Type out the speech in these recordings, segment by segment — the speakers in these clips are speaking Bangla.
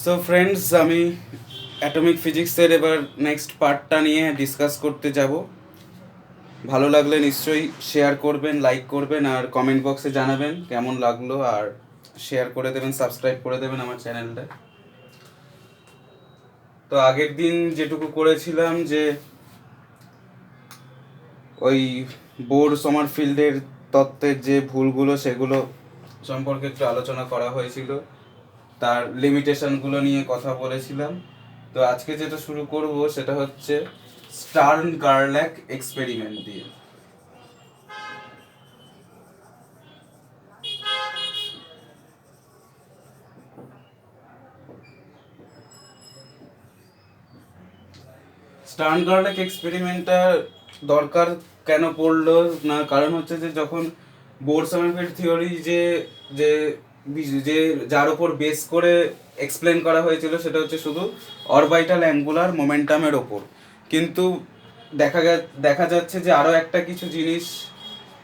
সো ফ্রেন্ডস, আমি অ্যাটমিক ফিজিক্সের এবার নেক্সট পার্টটা নিয়ে ডিসকাস করতে যাব। ভালো লাগলে নিশ্চয়ই শেয়ার করবেন, লাইক করবেন, আর কমেন্ট বক্সে জানাবেন কেমন লাগলো, আর শেয়ার করে দেবেন, সাবস্ক্রাইব করে দেবেন আমার চ্যানেলটা। তো আগের দিন যেটুকু করেছিলাম যে ওই বোর সমারফিল্ডের তত্ত্বের যে ভুলগুলো সেগুলো সম্পর্কে একটু আলোচনা করা হয়েছিল, তার লিমিটেশনগুলো নিয়ে কথা বলেছিলাম। তো আজকে যেটা শুরু করব সেটা হচ্ছে স্টার্ন গারল্যাক এক্সপেরিমেন্ট দিয়ে। স্টার্ন গারল্যাক এক্সপেরিমেন্টটা দরকার কেন পড়লো না, কারণ হচ্ছে যে যখন বোর সমারফিল্ড থিওরি যে যে যে যার ওপর বেস করে এক্সপ্লেন করা হয়েছিল সেটা হচ্ছে শুধু অরবাইটাল অ্যাঙ্গুলার মোমেন্টামের ওপর, কিন্তু দেখা যাচ্ছে যে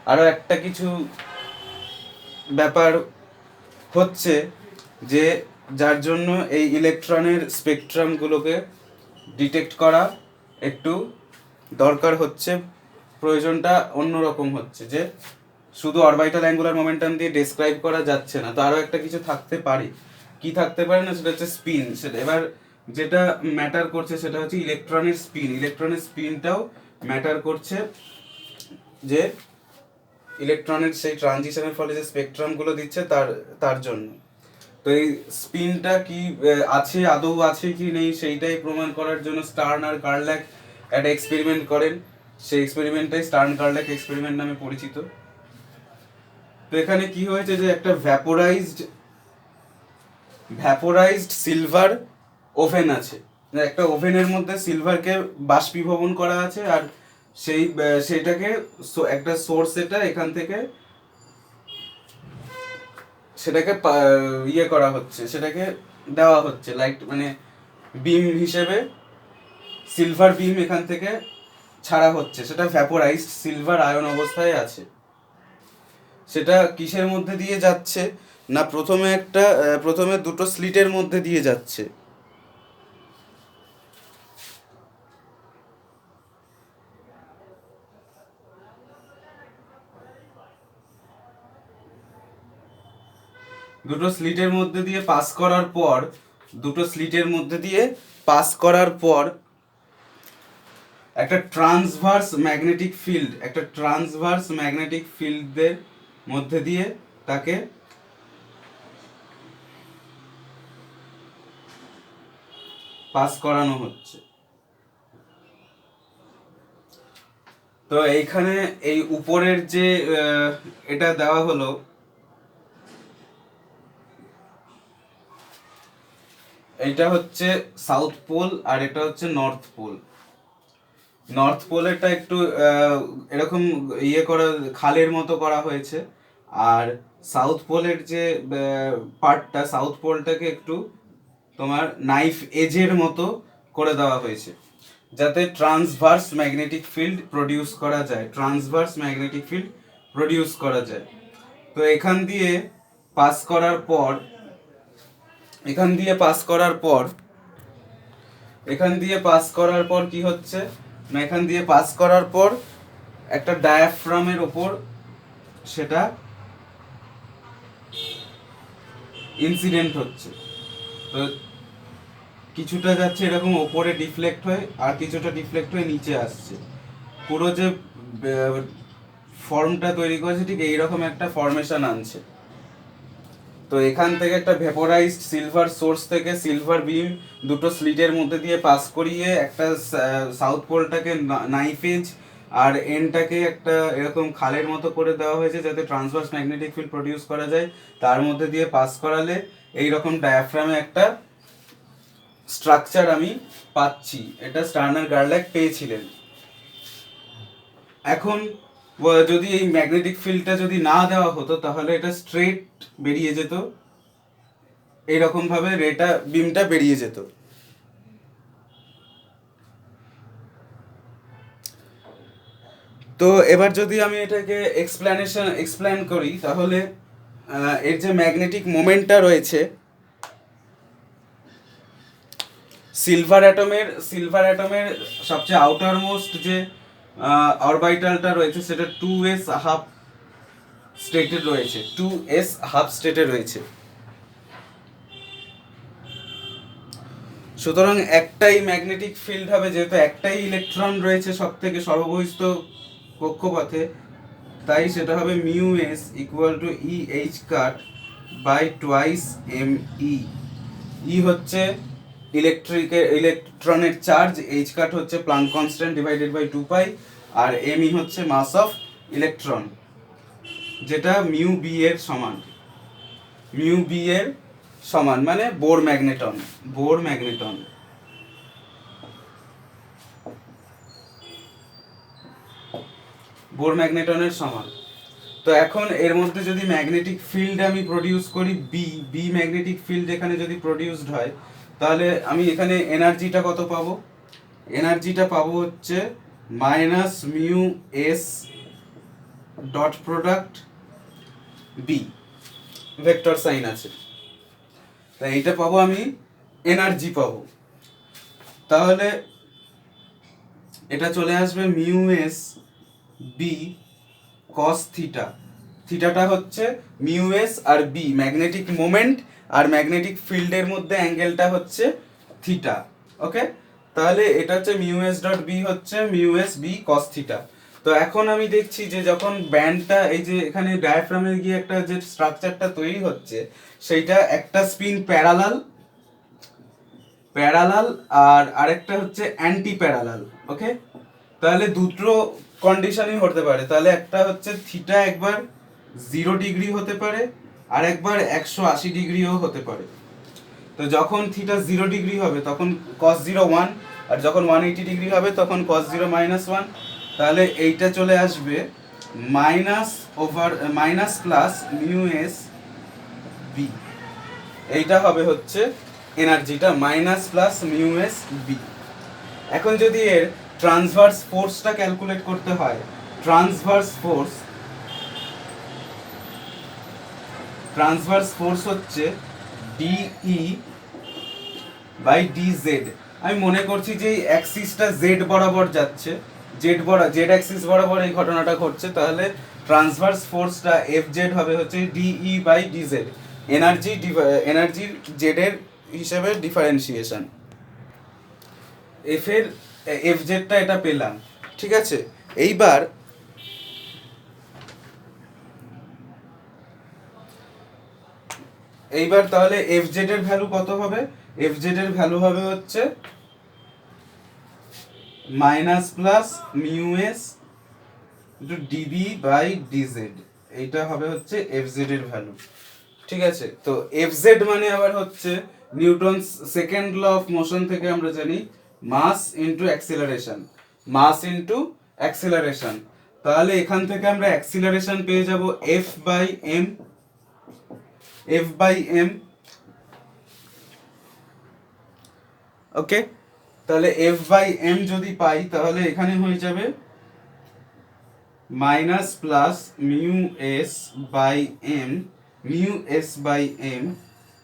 আরও একটা কিছু ব্যাপার হচ্ছে যে যার জন্য এই ইলেকট্রনের স্পেকট্রামগুলোকে ডিটেক্ট করা একটু দরকার হচ্ছে। প্রয়োজনটা অন্যরকম হচ্ছে যে শুধু অরবাইটাল অ্যাঙ্গুলার মোমেন্টাম দিয়ে ডেসক্রাইব করা যাচ্ছে না, তো আরও একটা কিছু থাকতে পারে। কি থাকতে পারে না, সেটা হচ্ছে স্পিন। সেটা এবার যেটা ম্যাটার করছে সেটা হচ্ছে ইলেকট্রনের স্পিনটাও ম্যাটার করছে, যে ইলেকট্রনের সেই ট্রানজিশনের ফলে যে স্পেকট্রামগুলো দিচ্ছে তার তার জন্য। তো এই স্পিনটা কি আদৌ আছে কি নেই সেইটাই প্রমাণ করার জন্য স্টার্ন আর গারল্যাক একটা এক্সপেরিমেন্ট করেন। সেই এক্সপেরিমেন্টটাই স্টার্ন গারল্যাক এক্সপেরিমেন্ট নামে পরিচিত। তো এখানে কি হয়েছে যে একটা ভ্যাপোরাইজড সিলভার ওভেন আছে, একটা ওভেনের মধ্যে সিলভারকে বাষ্পীভবন করা আছে, আর সেইটাকে একটা সোর্স, এটা এখান থেকে সেটাকে ইয়ে করা হচ্ছে, সেটাকে দেওয়া হচ্ছে লাইট, মানে বিম হিসেবে সিলভার বিম এখান থেকে ছাড়া হচ্ছে। সেটা ভ্যাপোরাইজড সিলভার আয়ন অবস্থায় আছে। সেটা কিসের মধ্যে দিয়ে যাচ্ছে না, প্রথমে দুটো স্লিটের মধ্যে দিয়ে যাচ্ছে। দুটো স্লিটের মধ্যে দিয়ে পাস করার পর দুটো স্লিটের মধ্যে দিয়ে পাস করার পর একটা ট্রান্সভার্স ম্যাগনেটিক ফিল্ডের মধ্যে দিয়ে তাকে পাস করানো হচ্ছে। তো এইখানে এই উপরের যে এটা দেওয়া হলো, এটা হচ্ছে সাউথ পোল আর এটা হচ্ছে নর্থ পোল। নর্থ পোলেরটা একটু এরকম করা, খালের মতো করা হয়েছে, আর সাউথ পোলের যে সাউথ পোলটাকে একটু তোমার নাইফ এজের মতো করে দেওয়া হয়েছে, যাতে ট্রান্সভার্স ম্যাগনেটিক ফিল্ড প্রডিউস করা যায়। তো এখান দিয়ে পাস করার পর এখান দিয়ে পাস করার পর কি হচ্ছে না, এখান দিয়ে পাস করার পর একটা ডায়াফ্রামের ওপর সেটা ইনসিডেন্ট হচ্ছে। তো কিছুটা যাচ্ছে এরকম ওপরে ডিফ্লেক্ট হয়ে, আর কিছুটা ডিফ্লেক্ট হয়ে নিচে আসছে। পুরো যে ফর্মটা তৈরি করেছে ঠিক এইরকম একটা ফরমেশন আনছে। তো এখান থেকে একটা ভেপোরাইজড সিলভার সোর্স থেকে সিলভার বিম দুটো স্লিটের মধ্যে দিয়ে পাস করিয়ে একটা সাউথ পোলটাকে নাইফ এজ আর এন্ডটাকে একটা এরকম খালের মতো করে দেওয়া হয়েছে, যাতে ট্রান্সভার্স ম্যাগনেটিক ফিল্ড প্রডিউস করা যায়। তার মধ্যে দিয়ে পাস করালে এইরকম ডায়াফ্রামে একটা স্ট্রাকচার আমি পাচ্ছি। এটা স্টার্নার গারল্যাক পেয়েছিলেন। এখন যদি এই ম্যাগনেটিক ফিল্ডটা যদি না দেওয়া হতো তাহলে এটা স্ট্রেট বেরিয়ে যেত, এইরকম ভাবে বিমটা বেরিয়ে যেত। তো এবার যদি আমি এটাকে এক্সপ্লেন করি, তাহলে এর যে ম্যাগনেটিক মোমেন্টটা রয়েছে সিলভার অ্যাটমের সবচেয়ে আউটার মোস্ট যে অরবিটালটা রয়েছে সেটা 2s হাফ স্টেটে রয়েছে, 2s হাফ স্টেটে রয়েছে। সুতরাং একটাই ম্যাগনেটিক ফিল্ড হবে, যেহেতু একটাই ইলেকট্রন রয়েছে সব থেকে সর্ববহিস্থ কক্ষপথে, তাই সেটা হবে mu S equal to E H cut by twice M E. E হচ্ছে ইলেকট্রনের চার্জ, এইচ কাট হচ্ছে Planck constant divided by 2 pi, আর এম ই হচ্ছে মাস অফ ইলেকট্রন, যেটা মিউ বি এর সমান। মিউ বি এর সমান মানে Bohr magneton, Bohr magneton. Bohr ম্যাগনেটনের সমান। তো এখন এর মধ্যে যদি ম্যাগনেটিক ফিল্ড আমি প্রডিউস করি বি ম্যাগনেটিক ফিল্ড এখানে যদি প্রডিউসড হয়, তাহলে আমি এখানে এনার্জিটা কত পাবো? এনার্জিটা পাবো হচ্ছে minus mu S dot product B, vector sign আছে, তাই এইটা পাবো আমি এনার্জি পাবো। তাহলে এটা চলে আসবে mu S B cos theta. থিটাটা হচ্ছে মিউ এস আর বি, ম্যাগনেটিক মোমেন্ট আর ম্যাগনেটিক ফিল্ডের মধ্যে অ্যাঙ্গেলটা হচ্ছে থিটা। ওকে, তাহলে এটা হচ্ছে মিউ এস ডট বি হচ্ছে mu S B cos theta. তো এখন আমি দেখছি যে যখন ব্যান্ডটা এই যে এখানে ডায়াফ্রামে গিয়ে একটা যে স্ট্রাকচারটা তৈরি হচ্ছে, সেইটা একটা স্পিন প্যারালাল প্যারালাল আর আরেকটা হচ্ছে অ্যান্টি প্যারালাল। ওকে, তাহলে দুটো কন্ডিশনই হতে পারে। তাহলে একটা হচ্ছে থিটা একবার 0 ডিগ্রি হতে পারে আর একবার 180 ডিগ্রিও হতে পারে। তো যখন থিটা 0 ডিগ্রি হবে তখন cos 0 1, আর যখন 180 ডিগ্রি হবে তখন cos 0 -1। তাহলে এইটা চলে আসবে minus plus mu S B, এইটা হবে হচ্ছে এনার্জিটা minus plus mu S B. এখন যদি এর ট্রান্সভার্স ফোর্সটা ক্যালকুলেট করতে হয়, ট্রান্সভার্স ফোর্স হচ্ছে ডিই বাই ডিজেড। আমি মনে করছি যে এই অ্যাক্সিসটা জেড বরাবর যাচ্ছে, জেড অ্যাক্সিস বরাবর এই ঘটনাটা ঘটছে, তাহলে ট্রান্সভার্স ফোর্সটা এফ জেড হবে হচ্ছে ডিই বাই ডিজেড, এনার্জির জেড এর হিসেবে ডিফারেন্সিয়েশন। এফ জেডটা এটা পেলাম, ঠিক আছে। এইবার তাহলে এফ জেড এর ভ্যালু কত হবে? এফ জেড এর ভ্যালু হবে হচ্ছে minus plus mu S dB by dz, এইটা হবে হচ্ছে এফ জেড এর ভ্যালু, ঠিক আছে। তো এফ জেড মানে আবার হচ্ছে Newton's second law of motion থেকে আমরা জানি mass into acceleration, mass into acceleration. তাহলে এখান থেকে আমরা অ্যাক্সিলারেশন পেয়ে যাব এফ বাই এম। ওকে, তাহলে এফ বাই এম যদি পাই তাহলে এখানে হয়ে যাবে minus plus mu S by M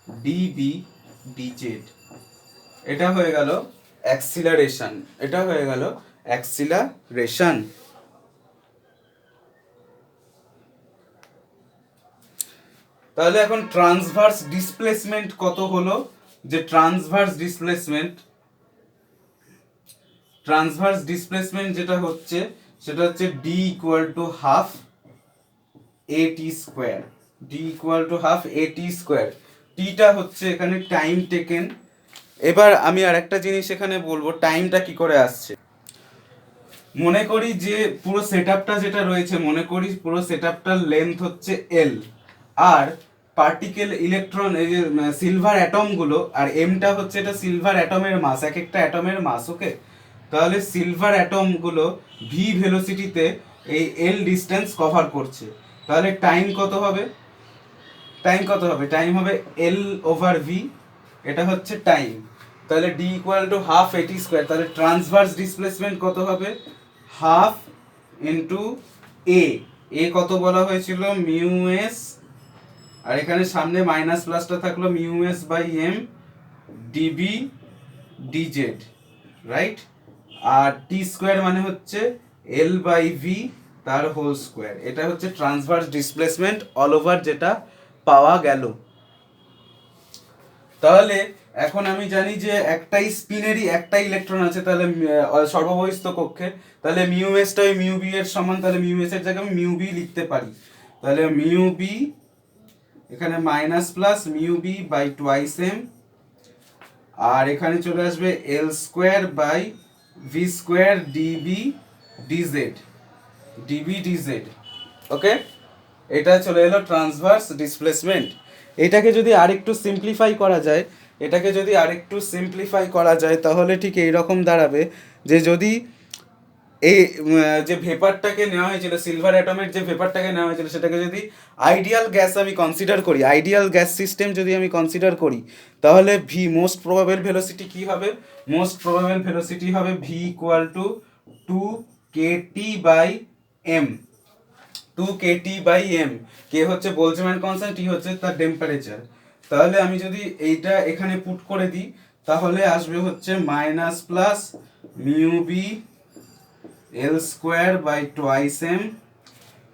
dB dz. এটা হয়ে গেল অ্যাক্সিলারেশন, তাহলে এখন ট্রান্সভার্স ডিসপ্লেসমেন্ট কত হলো? যে ট্রান্সভার্স ডিসপ্লেসমেন্ট যেটা হচ্ছে সেটা হচ্ছে D equal to half A T square, টিটা হচ্ছে এখানে টাইম টেকেন। এবার আমি আর একটা জিনিস এখানে বলবো, টাইমটা কি করে আসছে। মনে করি যে পুরো সেটআপটা যেটা রয়েছে, পুরো সেটআপটার লেন্থ হচ্ছে এল, আর পার্টিকেল ইলেকট্রন এই যে সিলভার অ্যাটম গুলো, আর এমটা হচ্ছে এটা সিলভার অ্যাটমের মাস, এক একটা অ্যাটমের মাস। ওকে, তাহলে সিলভার অ্যাটম গুলো ভি ভেলোসিটিতে এই এল ডিস্টেন্স কভার করছে, তাহলে টাইম কত হবে? টাইম হবে এল ওভার ভি, এটা হচ্ছে টাইম। তাহলে ডি ইকুয়াল টু হাফ এটি স্কোয়ার, তাহলে ট্রান্সভার্স ডিসপ্লেসমেন্ট কত হবে? হাফ ইন্টু এ কত বলা হয়েছিল? মিউ এস, আর এখানে সামনে মাইনাস প্লাসটা থাকলো mu S by M dB dz, right? আর টি স্কোয়ার মানে হচ্ছে এল বাই ভি তার হোল স্কোয়ার। এটা হচ্ছে ট্রান্সভার্স ডিসপ্লেসমেন্ট অল ওভার যেটা পাওয়া গেল। তাহলে এখন আমি জানি যে একটাই স্পিনেরই একটাই ইলেকট্রন আছে, তাহলে সর্ববহিস্থ কক্ষে, তাহলে মিউ এসটা ওই মিউ বি এর সমান, তাহলে মিউ এস এর জায়গায় আমি মিউ বি লিখতে পারি। তাহলে মিউ বি এখানে minus plus mu B by twice M, আর এখানে চলে আসবে L square by V square DB DZ, DB DZ. Okay, এটা চলে এলো ট্রান্সভার্স ডিসপ্লেসমেন্ট। এটাকে যদি আরেকটু সিম্পলিফাই করা যায়, তাহলে ঠিক এইরকম দাঁড়াবে যে যদি এই যে ভেপারটাকে নেওয়া হয়েছিল, সিলভার অ্যাটমের যে ভেপারটাকে নেওয়া হয়েছিল, সেটাকে যদি আইডিয়াল গ্যাস আমি কনসিডার করি, আইডিয়াল গ্যাস সিস্টেম যদি আমি কনসিডার করি, তাহলে ভি মোস্ট প্রবাবেল ভেলোসিটি কি হবে? মোস্ট প্রবাবেল ভেলোসিটি হবে V equal to 2 kT/m, 2 kT/m। কে হচ্ছে বোলজম্যান কনস্ট্যান্ট, টি হচ্ছে তার টেম্পারেচার। তাহলে আমি যদি এইটা এখানে পুট করে দিই, তাহলে আসবে হচ্ছে minus plus mu B L square by twice M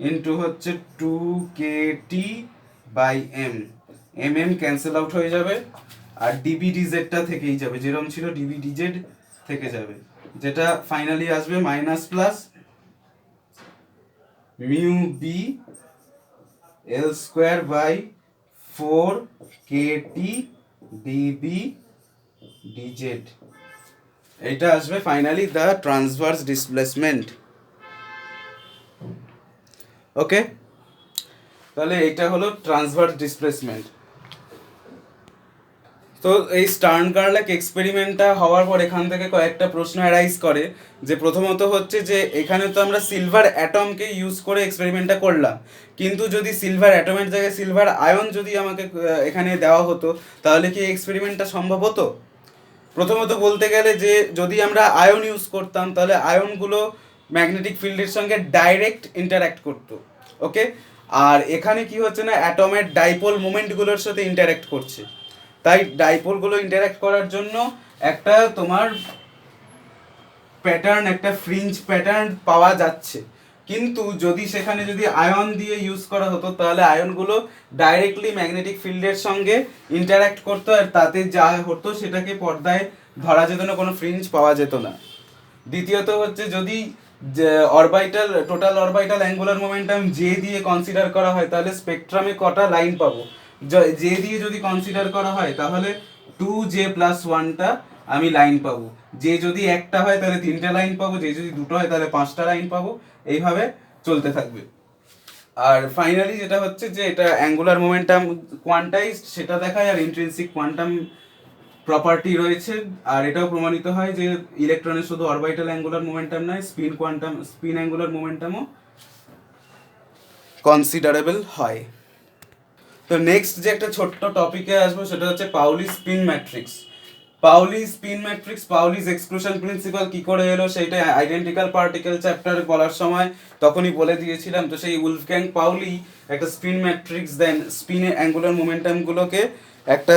into হচ্ছে 2 kT/m। এম ক্যান্সেল আউট হয়ে যাবে, আর ডিবি ডিজেডটা থেকেই যাবে, যেরকম ছিল ডিবি ডিজেড থেকে যাবে, যেটা ফাইনালি আসবে minus plus mu B L square by 4 kT/dB dz. এটা আসবে finally the transverse displacement. Okay, তাহলে এটা হলো ট্রান্সভার্স ডিসপ্লেসমেন্ট। তো এই স্টার্নগার্লাক এক্সপেরিমেন্টটা হওয়ার পর এখান থেকে কয়েকটা প্রশ্ন অ্যারাইজ করে, যে প্রথমত হচ্ছে যে এখানে তো আমরা সিলভার অ্যাটমকে ইউজ করে এক্সপেরিমেন্টটা করলাম, কিন্তু যদি সিলভার অ্যাটমের জায়গায় সিলভার আয়ন যদি আমাকে এখানে দেওয়া হতো, তাহলে কি এক্সপেরিমেন্টটা সম্ভব হতো? প্রথমত বলতে গেলে যে যদি আমরা আয়ন ইউজ করতাম, তাহলে আয়নগুলো ম্যাগনেটিক ফিল্ডের সঙ্গে ডাইরেক্ট ইন্টারঅ্যাক্ট করতো। ওকে, আর এখানে কি হচ্ছে না, অ্যাটমের ডাইপোল মোমেন্টগুলোর সাথে ইন্টারঅ্যাক্ট করছে। তাই ডাইপোলগুলো ইন্টারঅ্যাক্ট করার জন্য একটা তোমার প্যাটার্ন, একটা ফ্রিঞ্জ প্যাটার্ন পাওয়া যাচ্ছে। কিন্তু যদি সেখানে যদি আয়ন দিয়ে ইউজ করা হতো, তাহলে আয়নগুলো ডাইরেক্টলি ম্যাগনেটিক ফিল্ডের সঙ্গে ইন্টারঅ্যাক্ট করতো, আর তাতে যা হতো সেটাকে পর্দায় ধরা যেত না, কোনো ফ্রিঞ্জ পাওয়া যেত না। দ্বিতীয়ত হচ্ছে যদি orbital, total orbital angular momentum J দিয়ে কনসিডার করা হয়, তাহলে স্পেকট্রামে কটা লাইন পাবো? জে দিয়ে যদি কনসিডার করা হয়, তাহলে 2J+1টা আমি লাইন পাবো। যে যদি একটা হয় তাহলে 3টে লাইন পাবো, যে যদি দুটো হয় তাহলে 5টা লাইন পাবো, এইভাবে চলতে থাকবে। আর ফাইনালি যেটা হচ্ছে যে এটা অ্যাঙ্গুলার মোমেন্টাম কোয়ান্টাইজড সেটা দেখায়, আর ইন্ট্রিনসিক কোয়ান্টাম প্রপার্টি রয়েছে। আর এটাও প্রমাণিত হয় যে ইলেকট্রনের শুধু অরবাইটাল অ্যাঙ্গুলার মোমেন্টাম নয়, স্পিন অ্যাঙ্গুলার মোমেন্টামও কনসিডারেবল হয়। তো নেক্সট যে একটা ছোট্ট টপিকে আসবো, সেটা হচ্ছে Pauli spin matrix. Pauli spin matrix, Pauli's exclusion principle কি করে এলো, সেইটা আইডেন্টিক্যাল পার্টিকেল চ্যাপ্টার বলার সময় তখনই বলে দিয়েছিলাম। তো সেই উলফগ্যাং পাউলি একটা স্পিন ম্যাট্রিক্স দেন স্পিনের অ্যাঙ্গুলার মোমেন্টামগুলোকে, একটা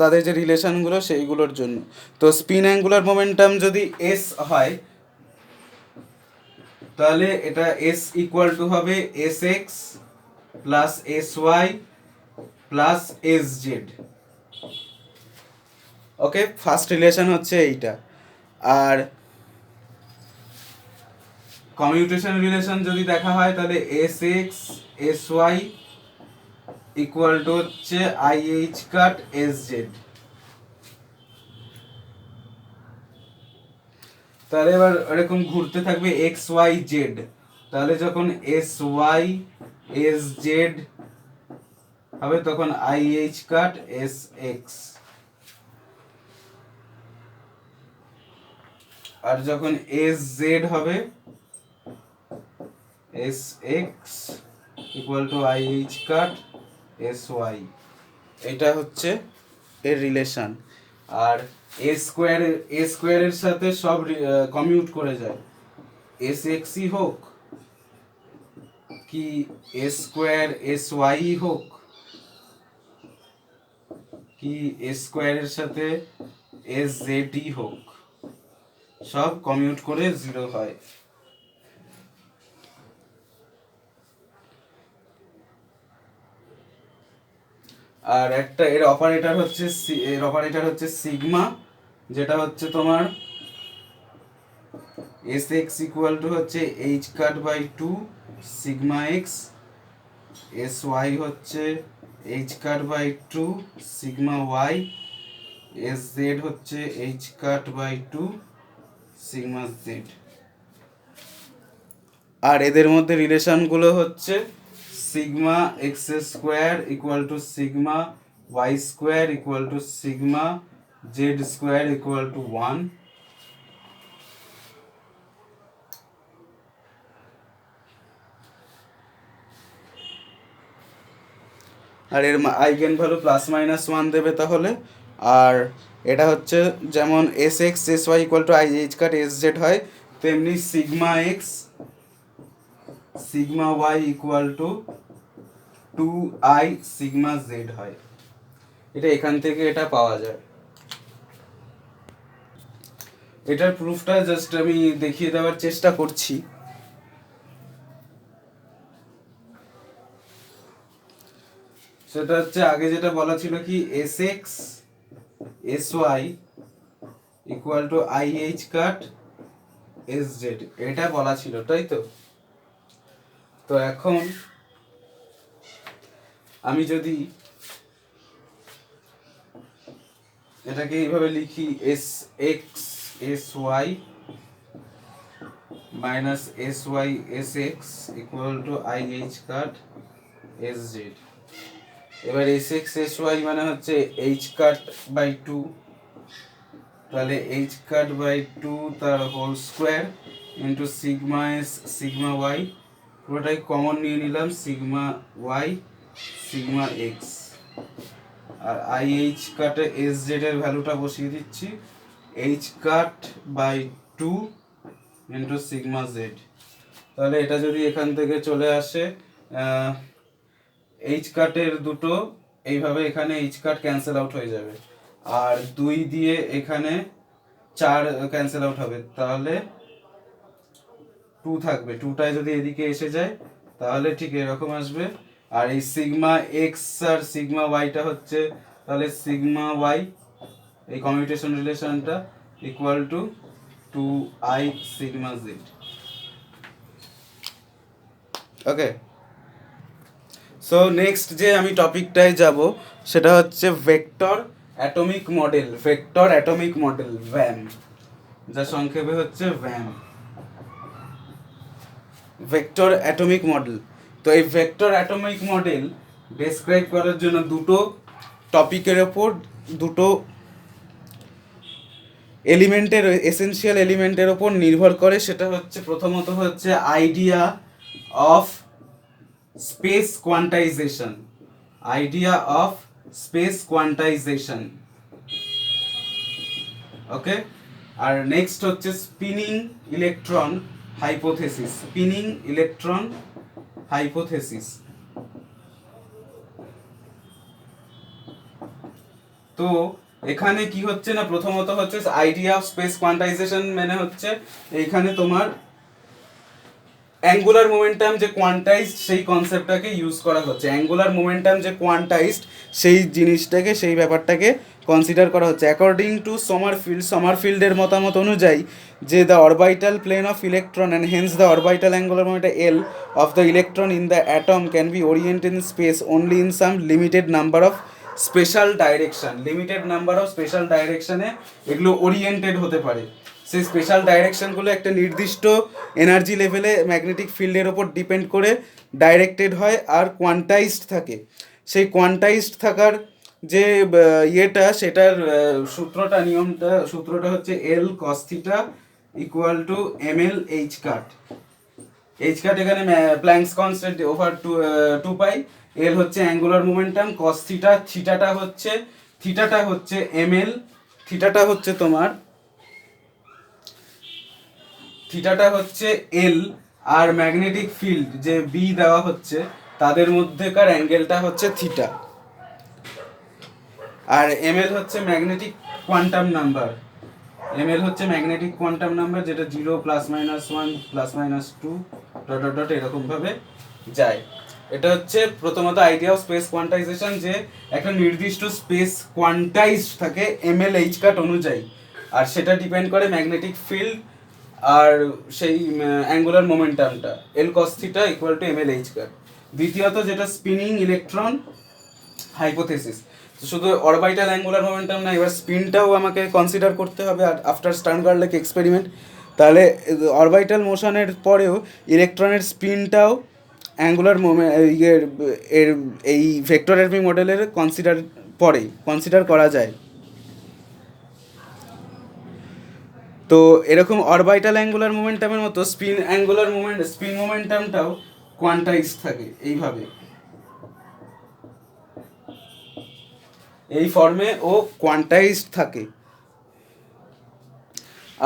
তাদের যে রিলেশনগুলো সেইগুলোর জন্য। তো স্পিন অ্যাঙ্গুলার মোমেন্টাম যদি এস হয়, তাহলে এটা এস ইকুয়াল টু হবে S X plus S Y plus S Z. Okay, first relation হচ্ছে এইটা। আর কমিউটেশন রিলেশন যদি দেখা হয়, তাহলে S X S Y equal to হচ্ছে I H cut S Z. তাহলে এবার এরকম ঘুরতে থাকবে এক্স ওয়াই জেড, তাহলে যখন এস ওয়াই এস জেড হবে, তখন I H cut S X. আর যখন এস জেড হবে, S X equal to I H cut S Y. এটা হচ্ছে এর রিলেশন। আর এ স্কোয়ারের সাথে সব কমিউট করে যায়, এস এক্সই হোক কি এ স্কোয়ার এস ওয়াই হোক, কি এ স্কোয়ারের সাথে এস জেডই হোক, সব কমিউট করে 0 হয়। আর একটা এর অপারেটর হচ্ছে সিগমা, যেটা হচ্ছে তোমার এস এক্স ইকুয়াল টু হচ্ছে H cut by 2 sigma X, S Y হচ্ছে H cut by 2 sigma Y, S Z হচ্ছে H cut by 2 sigma Z. আর এদের মধ্যে রিলেশনগুলো হচ্ছে sigma X square equal to sigma Y square equal to sigma Z square equal to 1। আর এর আইগেন ভ্যালু +-1 দেবে তাহলে। আর এটা হচ্ছে যেমন S X S Y equal to I H cut S Z হয়, তেমনি sigma X sigma Y equal to 2i sigma Z হয়। এটা এখান থেকে এটা পাওয়া যায়। এটার প্রুফটা জাস্ট আমি দেখিয়ে দেওয়ার চেষ্টা করছি। সেটা হচ্ছে আগে যেটা বলা ছিল কি S X S Y equal to I H cut S Z, এটা বলা ছিল, তাই তো? তো এখন আমি যদি এটাকে এইভাবে লিখি S X S Y minus S Y S X equal to I H cut S Z. এবার এস এক্স এস ওয়াই মানে হচ্ছে এইচ কাট বাই 2, তাহলে এইচ কাট বাই 2 তার whole square into sigma S sigma Y, পুরোটাই কমন নিয়ে নিলাম, সিগমা ওয়াই সিগমা এক্স। আর আই এইচ কাটে এস জেড এর ভ্যালুটা বসিয়ে দিচ্ছি, H cut by 2 into sigma Z. তাহলে এটা যদি এখান থেকে চলে আসে, এইচ কাটের দুটো এইভাবে এখানে এইচ কাট ক্যান্সেল আউট হয়ে যাবে, আর 2 দিয়ে এখানে 4 ক্যান্সেল আউট হবে, তাহলে 2 থাকবে। 2টায় যদি এদিকে এসে যায় তাহলে ঠিক এরকম আসবে। আর এই সিগমা এক্স আর সিগমা ওয়াইটা হচ্ছে তাহলে সিগমা ওয়াই, এই কমিউটেশন রিলেশনটা equal to 2i sigma Z. Okay, so next যে আমি টপিকটায় যাব সেটা হচ্ছে vector atomic model, vector atomic model VAM, যা সংক্ষেপে হচ্ছে ভ্যাম, ভেক্টর অ্যাটমিক মডেল। তো এই ভেক্টর অ্যাটমিক মডেল ডেসক্রাইব করার জন্য দুটো টপিকের ওপর, দুটো এলিমেন্টের, এসেনশিয়াল এলিমেন্টের ওপর নির্ভর করে। সেটা হচ্ছে প্রথমত হচ্ছে idea of space quantization, idea of space quantization. Okay, আর নেক্সট হচ্ছে spinning electron hypothesis, spinning electron hypothesis. তো এখানে কি হচ্ছে না, প্রথমত হচ্ছে আইডিয়া অফ স্পেস কোয়ান্টাইজেশন মানে হচ্ছে এইখানে তোমার অ্যাঙ্গুলার মোমেন্টাম যে কোয়ান্টাইজড সেই কনসেপ্টটাকে ইউজ করা হচ্ছে, অ্যাঙ্গুলার মোমেন্টাম যে কোয়ান্টাইজড সেই জিনিসটাকে, সেই ব্যাপারটাকে কনসিডার করা হচ্ছে। অ্যাকর্ডিং টু সমারফিল্ডের মতামত অনুযায়ী যে the orbital plane of electron and hence the orbital angular momentum L of the electron in the atom can be oriented in space only in some limited number of spatial direction, limited number of spatial ডাইরেকশনে এগুলো ওরিয়েন্টেড হতে পারে। সেই স্পেশাল ডাইরেকশনগুলো একটা নির্দিষ্ট এনার্জি লেভেলে ম্যাগনেটিক ফিল্ডের ওপর ডিপেন্ড করে ডাইরেক্টেড হয় আর কোয়ান্টাইজড থাকে। সেই কোয়ান্টাইজড থাকার যে ইয়েটা, সেটার সূত্রটা হচ্ছে L cos theta equal to M L H cut. H cut এখানে Planck's constant over 2 pi, L হচ্ছে অ্যাঙ্গুলার মোমেন্টাম, কস থিটা, থিটাটা হচ্ছে এম এল, থিটাটা হচ্ছে তোমার থিটাটা হচ্ছে এল, আর ম্যাগনেটিক ফিল্ড যে বি দেওয়া হচ্ছে তাদের মধ্যেকার অ্যাঙ্গেলটা হচ্ছে থিটা। আর এম এল হচ্ছে ম্যাগনেটিক কোয়ান্টাম নাম্বার, ml হচ্ছে ম্যাগনেটিক কোয়ান্টাম নাম্বার, যেটা 0 +-1 +-2 ডট ডট ডট এরকমভাবে যায়। এটা হচ্ছে প্রথমত আইডিয়া অফ স্পেস কোয়ান্টাইজেশন, যে একটা নির্দিষ্ট স্পেস কোয়ান্টাইজড থাকে ml কাট অনুযায়ী, আর সেটা ডিপেন্ড করে ম্যাগনেটিক ফিল্ড আর সেই অ্যাঙ্গুলার মোমেন্টামটা L cos θ = ml কাট। দ্বিতীয়ত যেটা স্পিনিং ইলেকট্রন হাইপোথেসিস, শুধু অরবিটাল অ্যাঙ্গুলার মোমেন্টাম না, এবার স্পিনটাও আমাকে কনসিডার করতে হবে আফটার স্টার্নগার্ডলেক এক্সপেরিমেন্ট। তাহলে অরবিটাল মোশনের পরেও ইলেকট্রনের স্পিনটাও অ্যাঙ্গুলার এর এই ভেক্টর অ্যাটমিক মডেলের কনসিডার করা যায়। তো এরকম অরবিটাল অ্যাঙ্গুলার মোমেন্টামের মতো স্পিন মোমেন্টামটাও কোয়ান্টাইজ থাকে এইভাবে, এই ফর্মে ও কোয়ান্টাইজড থাকে।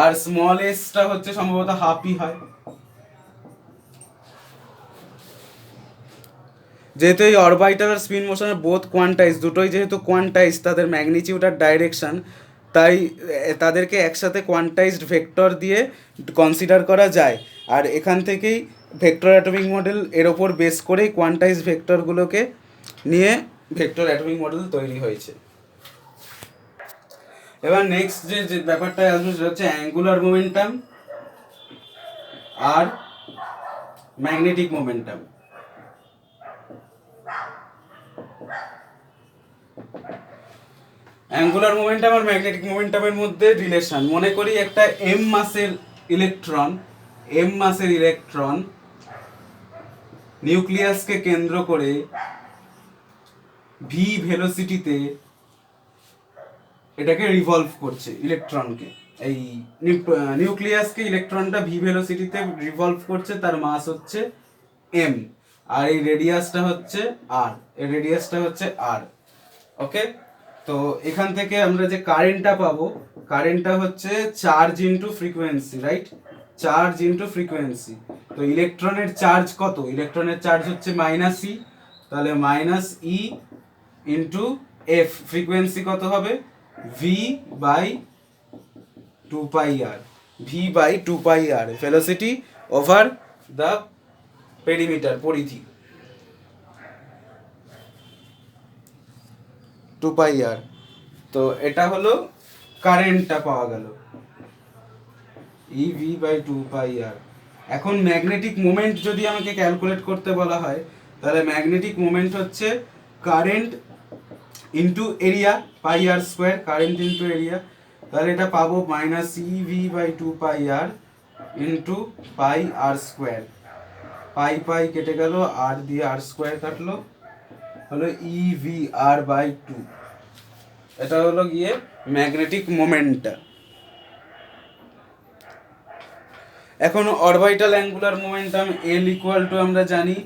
আর স্মল এসটা হচ্ছে সম্ভবত হাফই হয়, যেহেতু এই অরবিটাল আর স্পিন মোশনের বোথ কোয়ান্টাইজ, দুটোই যেহেতু কোয়ান্টাইজ, তাদের ম্যাগনিটিউড আর ডাইরেকশন, তাই তাদেরকে একসাথে কোয়ান্টাইজড ভেক্টর দিয়ে কনসিডার করা যায়। আর এখান থেকেই ভেক্টর অ্যাটমিক মডেল এর ওপর বেস করেই কোয়ান্টাইজ ভেক্টরগুলোকে নিয়ে ভেক্টর অ্যাটমিক মডেল তৈরি হয়েছে। এবার নেক্সট যে ব্যাপারটা আসবে সেটা হচ্ছে অ্যাঙ্গুলার মোমেন্টাম আর ম্যাগনেটিক মোমেন্টাম। অ্যাঙ্গুলার মোমেন্টাম আর ম্যাগনেটিক মোমেন্টামের মধ্যে রিলেশন, মনে করি একটা এম মাসের ইলেকট্রন নিউক্লিয়াসকে কেন্দ্র করে ভি ভেলোসিটিতে এটাকে রিভলভ করছে, ইলেকট্রনকে, এই নিউক্লিয়াসকে ইলেকট্রনটা ভি ভেলোসিটিতে রিভলভ করছে, তার মাস হচ্ছে এম, আর এই রেডিয়াসটা হচ্ছে আর। ওকে, তো এখান থেকে আমরা যে কারেন্টটা পাবো, কারেন্টটা হচ্ছে charge into frequency, right? Charge into frequency. তো ইলেকট্রনের চার্জ কত? ইলেকট্রনের চার্জ হচ্ছে -e, তাহলে -e ইনটু এফ, ফ্রিকোয়েন্সি কত হবে? v/2πr, v/2πr, velocity over the perimeter, পরিধি, 2πr। তো এটা হলো কারেন্টটা পাওয়া গেল, ev/2πr। এখন ম্যাগনেটিক মোমেন্ট যদি আমাকে ক্যালকুলেট করতে বলা হয়, তাহলে ম্যাগনেটিক মোমেন্ট হচ্ছে current into area, πr², current into area. তাহলে এটা পাবো -ev/2πr ইনটু πr², পাই কেটে গেল, আর দিয়ে r² কাটলো, হলো evr/2। এটা হলো গিয়ে ম্যাগনেটিক মোমেন্টটা। এখন অরবিটাল অ্যাঙ্গুলার মোমেন্টাম L = আমরা জানি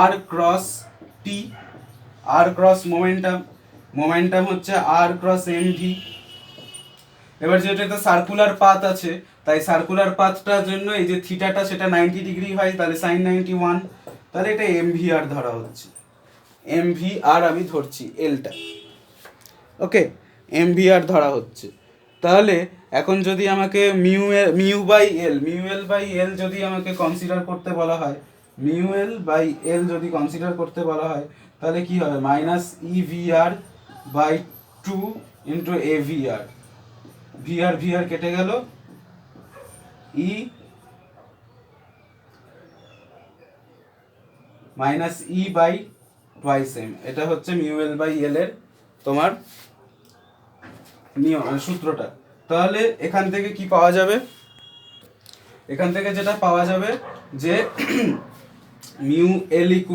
r cross t, r cross momentum হচ্ছে r ক্রস mv। এবার যেহেতু এটা সার্কুলার পাথ আছে, তাই সার্কুলার পাথটার জন্য এই যে থিটাটা সেটা 90 ডিগ্রি হয়, তাহলে sin 91, তাহলে এটা mvr ধরা হচ্ছে, mvr আমি ধরছি এলটা। ওকে, mvr ধরা হচ্ছে। তাহলে এখন যদি আমাকে μL/L যদি আমাকে কনসিডার করতে বলা হয়, μL/L যদি কনসিডার করতে বলা হয়, তাহলে কি হবে? -evr/2 ইনটু avr, vr কেটে গেল, e -e/2m, এটা হচ্ছে μL/L এর তোমার সূত্রটা। তাহলে এখান থেকে কি পাওয়া যাবে? এখান থেকে যেটা পাওয়া যাবে যে μL =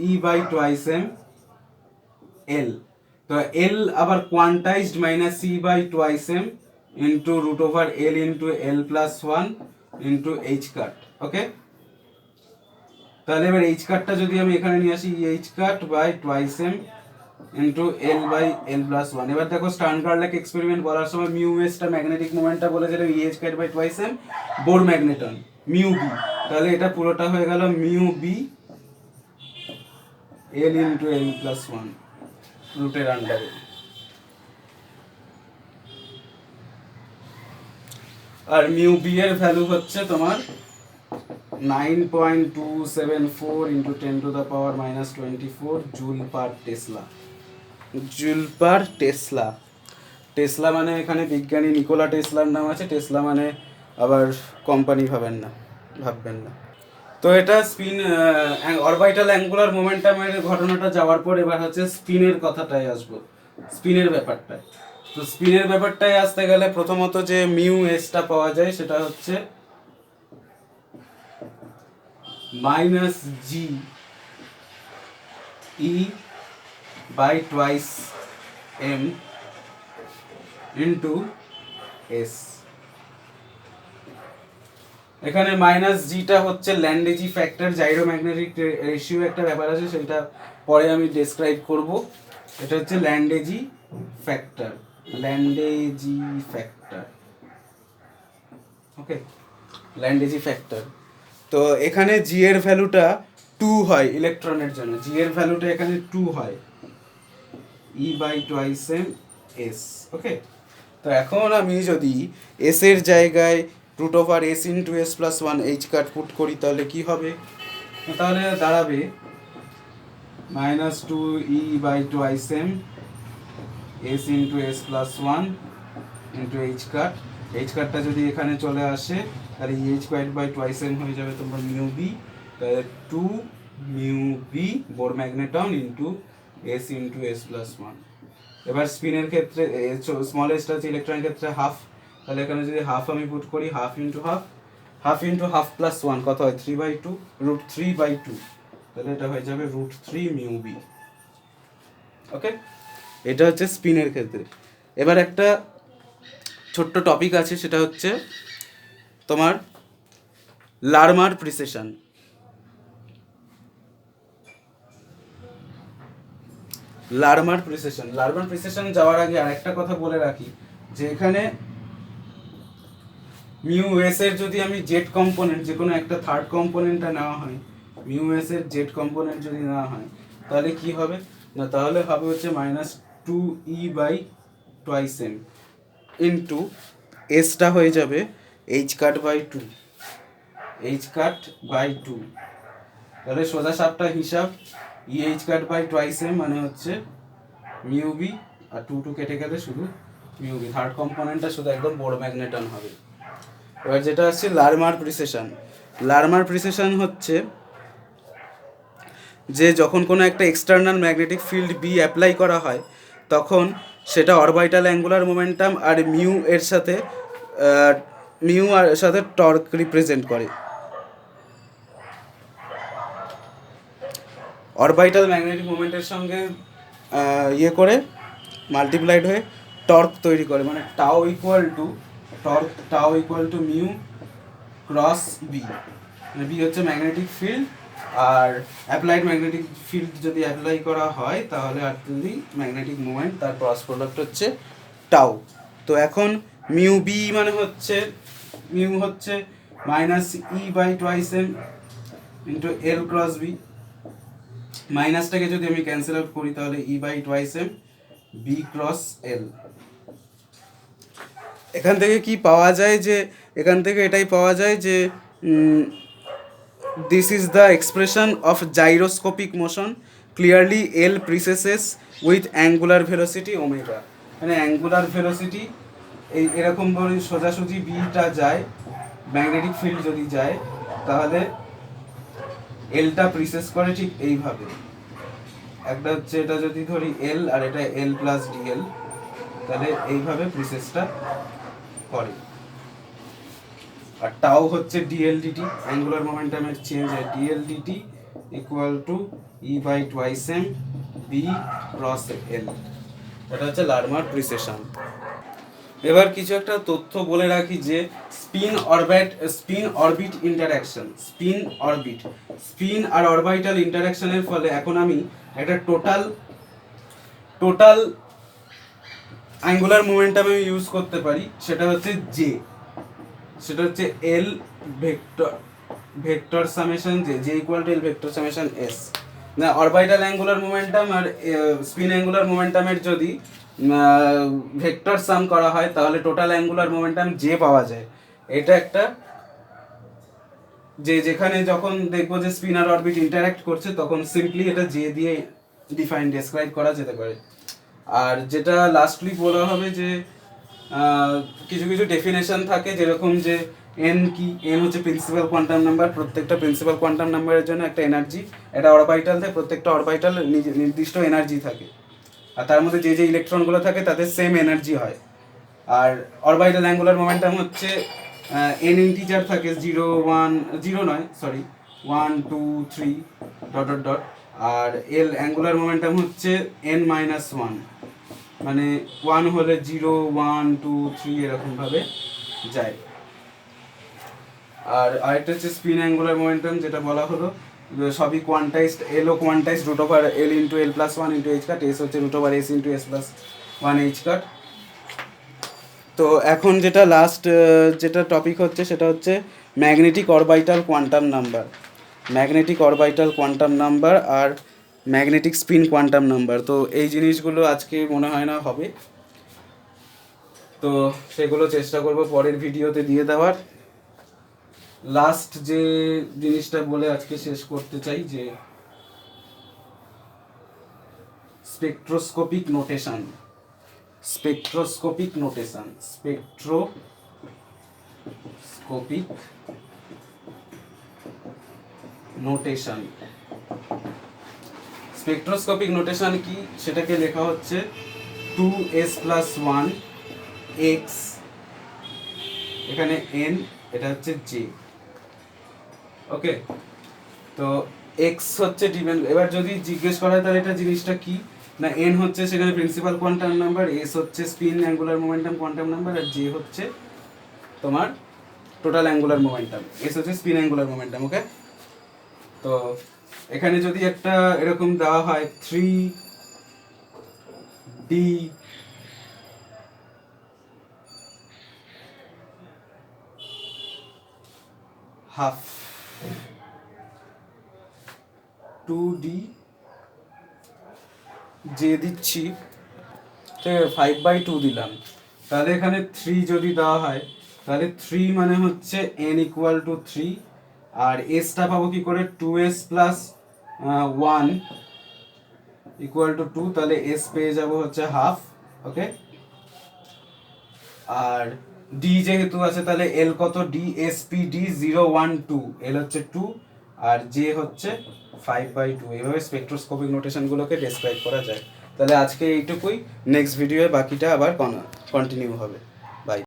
-e/2m L। তো L আবার quantized -e/2m into √L into L+1 into h cut. Okay, তাহলে এবার h কাটটা যদি আমি এখানে নিয়ে আসি, h/2m ইনটু L/L+1। এবার দেখো স্টার্নগার্ডলেক এক্সপেরিমেন্ট বলার সময় μs টা ম্যাগনেটিক মোমেন্টটা বলেছিল, eh/2m বোর ম্যাগনেটন μb, তাহলে এটা পুরোটা হয়ে গেল μb L ইনটু L+1 রুটের আন্ডারে। আর মিউ বি এর ভ্যালু হচ্ছে তোমার 9.274 into 10⁻⁻24 joule per Tesla. Joule per Tesla. Tesla মানে এখানে বিজ্ঞানী নিকোলা টেসলার নাম আছে, টেসলা মানে আবার কোম্পানি ভাববেন না। তো এটা স্পিন অরবিটাল অ্যাঙ্গুলার মোমেন্টামের ঘটনাটা যাওয়ার পর এবার হচ্ছে স্পিনের কথাটাই আসবো, স্পিনের ব্যাপারটায়। তো স্পিনের ব্যাপারটায় আসতে গেলে প্রথমত যে মিউ এসটা পাওয়া যায় সেটা হচ্ছে minus G E by twice M into S. এখানে মাইনাস জিটা হচ্ছে ল্যান্ডেজি ফ্যাক্টর, জাইরোম্যাগনেটিক রেশিও একটা ব্যাপার আছে, সেটা পরে আমি ডেসক্রাইব করব। এটা হচ্ছে ল্যান্ডেজি ফ্যাক্টর, ল্যান্ডেজি ফ্যাক্টর, ওকে, ল্যান্ডেজি ফ্যাক্টর। তো এখানে জি এর ভ্যালুটা 2 হয় ইলেকট্রনের জন্য, জি এর ভ্যালুটা এখানে 2 হয়, E by twice M S, okay. তো এখন আমি যদি এস এর জায়গায় √s into S plus 1 H cut put করি তাহলে কি হবে? তাহলে দাঁড়াবে -2 e by twice M S into S plus 1 into H cut. H কাটটা যদি এখানে চলে আসে তাহলে H square by twice M হয়ে যাবে তোমার মিউ বি, তাহলে 2 mu B Bohr magneton into S into S plus 1। এবার স্পিনের ক্ষেত্রে স্মল এসটা হচ্ছে ইলেকট্রনের ক্ষেত্রে হাফ, তাহলে এখানে যদি হাফ আমি পুট করি, হাফ ইন্টু হাফ প্লাস 1 কত হয় 3/2, √3/2, তাহলে এটা হয়ে যাবে √3 মিউ বি, ওকে। এটা হচ্ছে স্পিনের ক্ষেত্রে। এবার একটা ছোট্ট টপিক আছে, সেটা হচ্ছে তোমার লারমার প্রিসেশন। লারমার প্রিসেশন যাওয়ার আগে আরেকটা কথা বলে রাখি, যে এখানে মিউ এস এর যদি আমি জেড কম্পোনেন্ট, যে কোনো একটা থার্ড কম্পোনেন্টটা নেওয়া হয়, মিউ এস এর জেড কম্পোনেন্ট যদি নেওয়া হয় তাহলে কি হবে না, তাহলে হবে হচ্ছে -2e by twice M into এসটা হয়ে যাবে এইচ কাট বাই 2, তাহলে সোজা সাপটা হিসাব, E H cut by twice M মানে হচ্ছে মিউ বি, আর 2 কেটে গেলে শুধু মিউ বি, থার্ড কম্পোনেন্টটা শুধু একদম বড় ম্যাগনেটন হবে। এবার যেটা হচ্ছে লারমার প্রিসেশন হচ্ছে যে যখন কোনো একটা external magnetic field B apply করা হয় তখন সেটা অরবিটাল অ্যাঙ্গুলার মোমেন্টাম আর মিউ এর সাথে টর্ক রিপ্রেজেন্ট করে। অরবিটাল ম্যাগনেটিক মোমেন্টের সঙ্গে ইয়ে করে মাল্টিপ্লাইড হয়ে টর্ক তৈরি করে, মানে tau equal to mu cross B, মানে বি হচ্ছে ম্যাগনেটিক ফিল্ড, আর অ্যাপ্লাইড ম্যাগনেটিক ফিল্ড যদি অ্যাপ্লাই করা হয় তাহলে আলটিমেটলি ম্যাগনেটিক মোমেন্ট, তার ক্রস প্রোডাক্ট হচ্ছে টাউ। তো এখন মিউ বি মানে হচ্ছে মিউ হচ্ছে -e by twice M into L cross B, মাইনাসটাকে যদি আমি ক্যান্সেল আউট করি তাহলে E by twice M B cross L. এখান থেকে কি পাওয়া যায়, যে এখান থেকে এটাই পাওয়া যায় যে this is the expression of gyroscopic motion, clearly L precesses with angular velocity omega. মানে অ্যাঙ্গুলার ভেলোসিটি এরকম ভাবে সোজাসুজি বিটা যায়, ম্যাগনেটিক ফিল্ড যদি যায় তাহলে এলটা প্রিসেস করে ঠিক এইভাবে, একটা হচ্ছে এটা যদি ধরি এল আর এটা এল প্লাস ডিএল, তাহলে এইভাবে প্রিসেসটা করে। আর টাও হচ্ছে ডিএলডিটি, অ্যাঙ্গুলার মোমেন্টামের চেঞ্জ হয়, DLDT equal to E by twice M B cross L. এটা হচ্ছে লারমার প্রিসেশন। এবার কিছু একটা তথ্য বলে রাখি, যে স্পিন অরবিট ইন্টারঅ্যাকশন, স্পিন আর অরবিটাল ইন্টারঅ্যাকশনের ফলে এখন আমি একটা টোটাল অ্যাঙ্গুলার মোমেন্টাম আমি ইউজ করতে পারি, সেটা হচ্ছে L vector summation J equal to L vector summation S. না, অরবিটাল অ্যাঙ্গুলার মোমেন্টাম আর স্পিন অ্যাঙ্গুলার মোমেন্টামের যদি ভেক্টর সাম করা হয় তাহলে টোটাল অ্যাঙ্গুলার মোমেন্টাম জে পাওয়া যায়। এটা একটা যে যেখানে যখন দেখবো যে স্পিন আর অরবিট ইন্টারঅ্যাক্ট করছে তখন সিম্পলি এটা জে দিয়ে ডেসক্রাইব করা যেতে পারে। আর যেটা লাস্টলি বলা হবে যে কিছু কিছু ডেফিনেশন থাকে, যেরকম যে এন কি, এন হচ্ছে প্রিন্সিপাল কোয়ান্টাম নাম্বার, প্রত্যেকটা প্রিন্সিপাল কোয়ান্টাম নাম্বারের জন্য একটা এনার্জি, একটা অরবিটাল থাকে, প্রত্যেকটা অরবিটাল নির্দিষ্ট এনার্জি থাকে, আর তার মধ্যে যে যে ইলেকট্রনগুলো থাকে তাদের সেম এনার্জি হয়। আর অরবিটাল অ্যাঙ্গুলার মোমেন্টাম হচ্ছে এন ইন্টিজার থাকে 0 1 0 নয় সরি 1 2 3 ডট ডট ডট, আর এল অ্যাঙ্গুলার মোমেন্টাম হচ্ছে n-1, মানে 1 হলে 0 1 2 3 এরকমভাবে যায়। আর আরেকটা হচ্ছে স্পিন অ্যাঙ্গুলার মোমেন্টাম, যেটা বলা হলো সবই কোয়ান্টাইজড, এলও quantized √L × L+1 × h cut, S হচ্ছে √S × S+1 h কাট। তো এখন যেটা লাস্ট যেটা টপিক হচ্ছে সেটা হচ্ছে magnetic orbital quantum number, magnetic orbital quantum number আর ম্যাগনেটিক স্পিন কোয়ান্টাম নাম্বার। তো এই জিনিসগুলো আজকে মনে হয় না হবে, তো সেগুলো চেষ্টা করব পরের ভিডিওতে দিয়ে দেওয়ার। লাস্ট যে জিনিসটা বলে আজকে শেষ করতে চাই যে spectroscopic notation, spectroscopic notation, spectroscopic notation. Spectroscopic notation কি সেটাকে লেখা হচ্ছে 2s+1 x, এখানে n, এটা হচ্ছে j। ওকে, তো x হচ্ছে ডিপেন্ড, এবার যদি জিজ্ঞেস করা হয় তাহলে এটা জিনিসটা কি না, n হচ্ছে সেখানে প্রিন্সিপাল কোয়ান্টাম নাম্বার, s হচ্ছে spin angular momentum quantum number, আর j হচ্ছে তোমার টোটাল অ্যাঙ্গুলার মোমেন্টাম, s হচ্ছে স্পিন অ্যাঙ্গুলার মোমেন্টাম। ওকে, তো এখানে যদি একটা এরকম দেওয়া হয় 3d হাফ 2d যে দিচ্ছি, ঠিক আছে 5/2 দিলাম, তাহলে এখানে 3 যদি দেওয়া হয় তাহলে 3 মানে হচ্ছে n = 3, আর এসটা পাবো কি করে 2s+1 = 2, তাহলে এস পেয়ে যাবো হচ্ছে হাফ। ওকে, আর ডি যেহেতু আছে তাহলে এল কত, ডি SPD 0 1 2, এল হচ্ছে 2 আর জে হচ্ছে 5/2। এইভাবে স্পেকট্রোস্কোপিক নোটেশনগুলোকে ডেসক্রাইব করা যায়। তাহলে আজকে এইটুকুই, নেক্সট ভিডিওয়ে বাকিটা আবার কন্টিনিউ হবে।